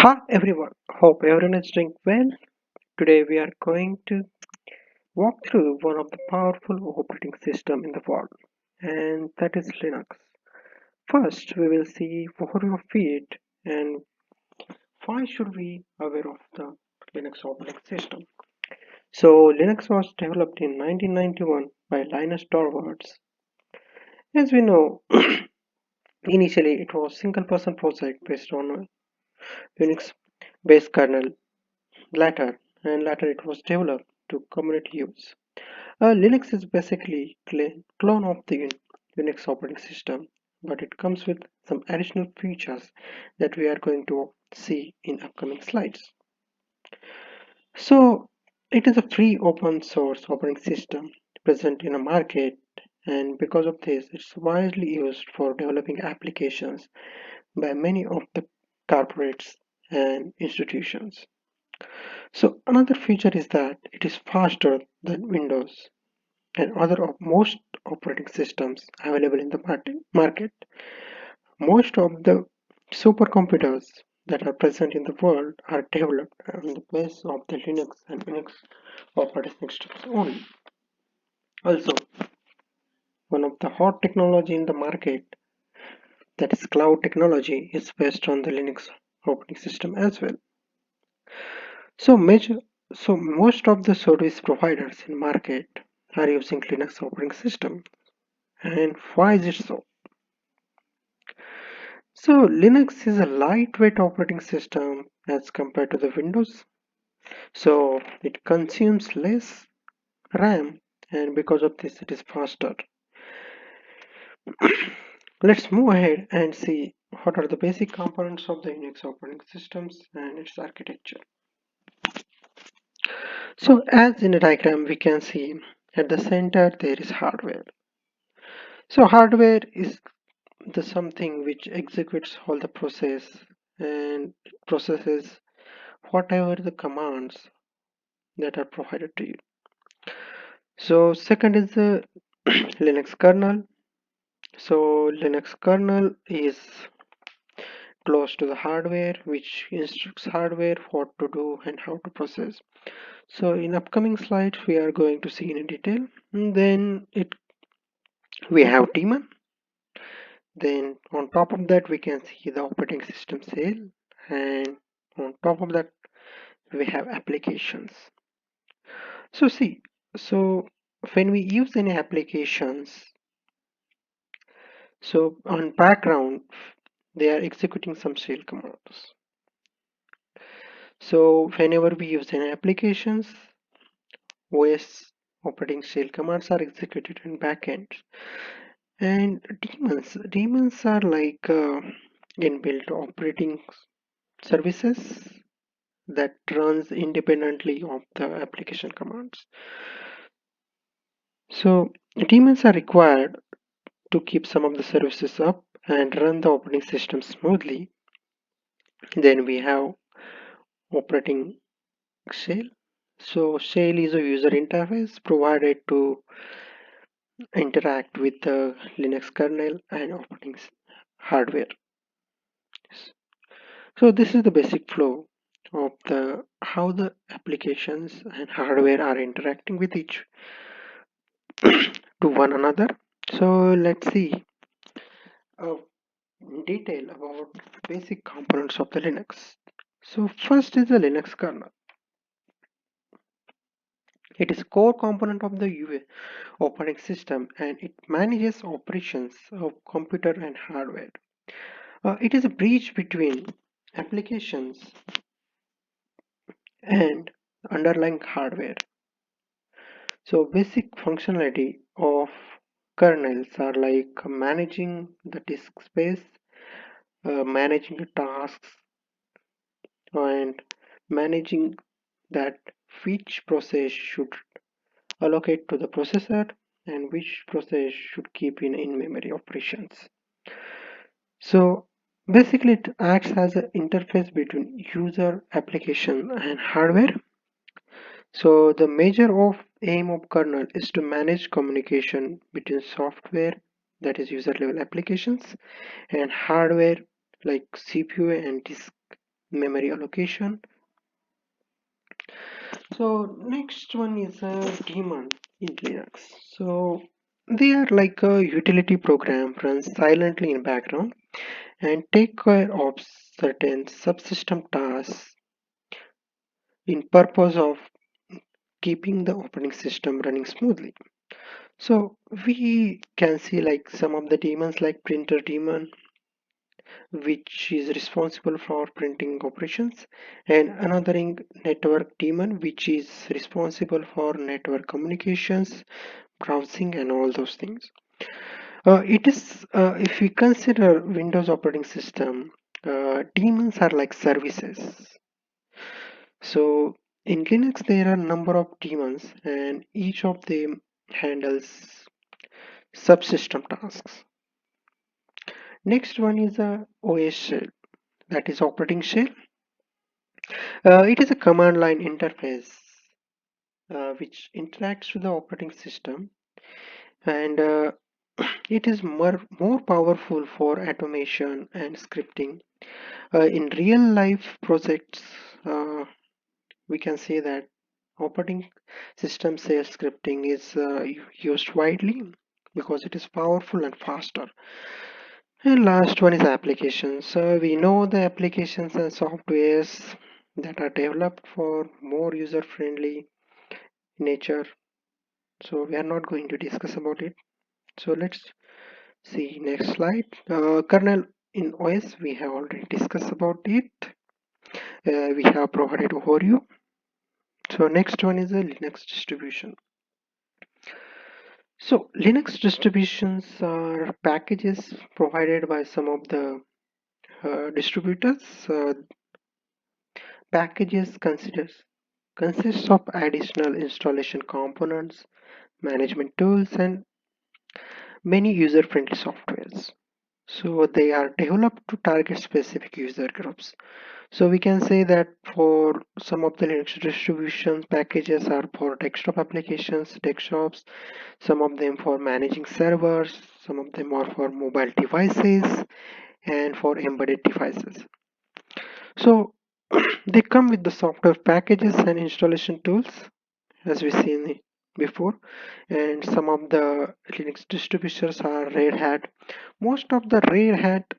Hi everyone, hope everyone is doing well. Today we are going to walk through one of the powerful operating system in the world, and that is Linux. First, we will see what of it and why should we aware of the Linux operating system. So Linux was developed in 1991 by Linus Torvalds. As we know, initially it was single person project based on a Unix based kernel. Later it was developed to community use. Linux is basically clone of the Unix operating system, but it comes with some additional features that we are going to see in upcoming slides. So, it is a free open source operating system present in a market, and because of this, it's widely used for developing applications by many of the corporates and institutions. So, another feature is that it is faster than Windows and other most operating systems available in the market. Most of the supercomputers that are present in the world are developed on the base of the Linux and Unix operating systems only. Also, one of the hot technology in the market, that is cloud technology, is based on the Linux operating system as well. So major so most of the service providers in market are using Linux operating system. And why is it so? So Linux is a lightweight operating system as compared to the Windows. So it consumes less RAM, and because of this it is faster. Let's move ahead and see what are the basic components of the Unix operating systems and its architecture. So as in a diagram we can see at the center there is hardware. So hardware is the something which executes all the process and processes whatever the commands that are provided to you. So second is the Linux kernel. So Linux kernel is close to the hardware, which instructs hardware what to do and how to process. So in upcoming slides we are going to see in detail. And then we have daemon. Then on top of that we can see the operating system cell, and on top of that we have applications. So see, so when we use any applications, so on background they are executing some shell commands. So whenever we use any applications, OS operating shell commands are executed in backend. And daemons are like inbuilt operating services that runs independently of the application commands. So daemons are required to keep some of the services up and run the operating system smoothly. Then we have operating shell. So shell is a user interface provided to interact with the Linux kernel and operating hardware. So this is the basic flow of the how the applications and hardware are interacting with each to one another. So let's see uh, in detail about basic components of the Linux. So first is the Linux kernel. It is a core component of the operating system, and it manages operations of computer and hardware. It is a bridge between applications and underlying hardware. So basic functionality of kernels are like managing the disk space, managing the tasks, and managing that which process should allocate to the processor and which process should keep in in-memory operations. So basically it acts as an interface between user, application and hardware. So the major of aim of kernel is to manage communication between software, that is user level applications, and hardware like CPU and disk memory allocation. So next one is a daemon in Linux. So they are like a utility program runs silently in background and take care of certain subsystem tasks in purpose of keeping the operating system running smoothly. So we can see like some of the daemons like printer daemon, which is responsible for printing operations, and another network daemon, which is responsible for network communications, browsing, and all those things. It is if we consider Windows operating system, daemons are like services. So in Linux there are a number of daemons, and each of them handles subsystem tasks. Next one is a OS shell, that is operating shell. It is a command line interface which interacts with the operating system, and it is more powerful for automation and scripting. In real life projects, uh, we can say that operating system shell scripting is used widely because it is powerful and faster. And last one is applications. So we know the applications and softwares that are developed for more user-friendly nature. So we are not going to discuss about it. So let's see next slide. Kernel in OS we have already discussed about it. We have provided overview. So next one is a Linux distribution. So Linux distributions are packages provided by some of the distributors. Packages consists of additional installation components, management tools, and many user-friendly softwares. So they are developed to target specific user groups. So we can say that for some of the Linux distribution packages are for desktop applications, desktops, some of them for managing servers, some of them are for mobile devices and for embedded devices. So they come with the software packages and installation tools as we seen before, and some of the Linux distributions are Red Hat. Most of the Red Hat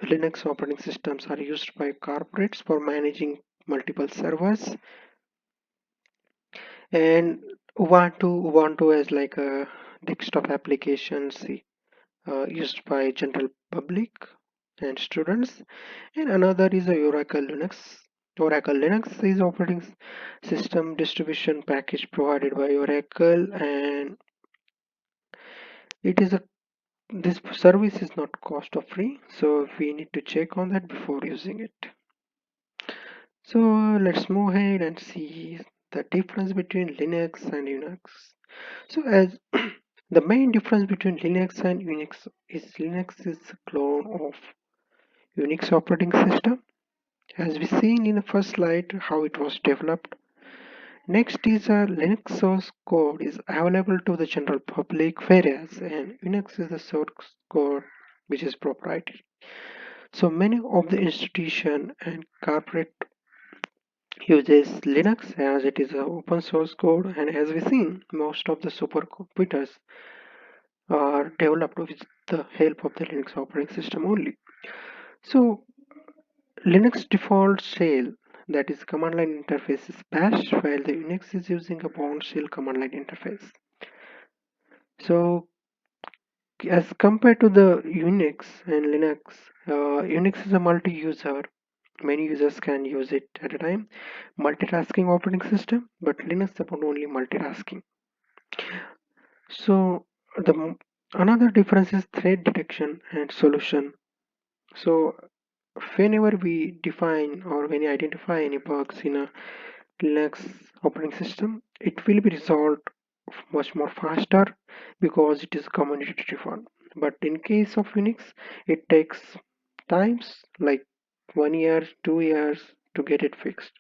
Linux operating systems are used by corporates for managing multiple servers, and Ubuntu is like a desktop application used by general public and students, and another is a Oracle Linux. Oracle Linux is operating system distribution package provided by Oracle, and it is a this service is not cost of free, so we need to check on that before using it. So let's move ahead and see the difference between Linux and Unix. So as the main difference between Linux and Unix is Linux is a clone of Unix operating system, as we seen in the first slide how it was developed. Next is a Linux source code is available to the general public, whereas and Unix is the source code which is proprietary. So many of the institution and corporate uses Linux as it is a open source code, and as we seen most of the supercomputers are developed with the help of the Linux operating system only. So Linux default shell, that is command line interface, is bash, while the Unix is using a bound shell command line interface. So as compared to the Unix and Linux, Unix is a multi-user. Many users can use it at a time. Multitasking operating system, but Linux support only multitasking. So another difference is threat detection and solution. So whenever we define or when we identify any bugs in a Linux operating system, it will be resolved much more faster because it is community driven. But in case of Unix, it takes times like 1 year, 2 years to get it fixed.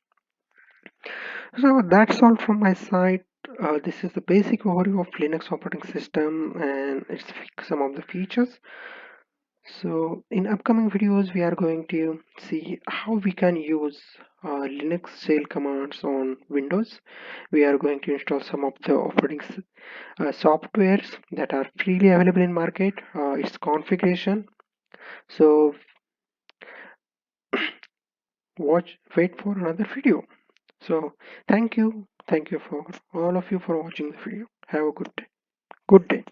So that's all from my side. This is the basic overview of Linux operating system and its some of the features. So in upcoming videos, we are going to see how we can use Linux shell commands on Windows. We are going to install some of the softwares that are freely available in market, its configuration. So wait for another video. So thank you for all of you for watching the video. Have a good day. Good day.